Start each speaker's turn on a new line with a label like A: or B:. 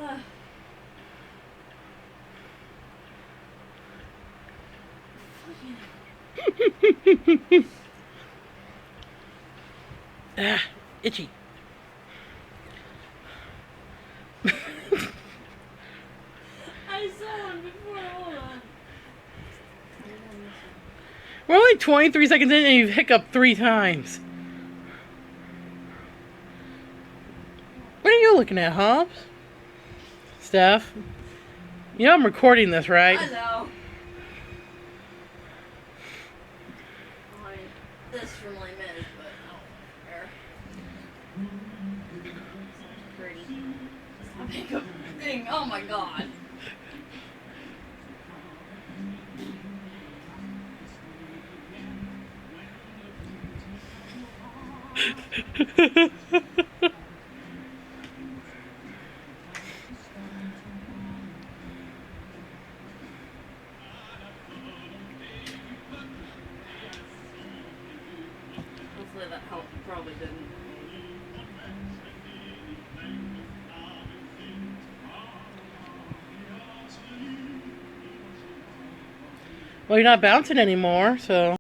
A: Ugh.
B: Ah, itchy.
A: I saw one before. Hold on.
B: We're only 23 seconds in and you've hiccuped 3 times. What are you looking at, Hobbs? Steph? You know I'm recording this, right?
A: I know. This from Les Mis, but I don't care. Pretty. A makeup thing. Oh my god. Hopefully that helped. Probably didn't.
B: Well, you're not bouncing anymore, so...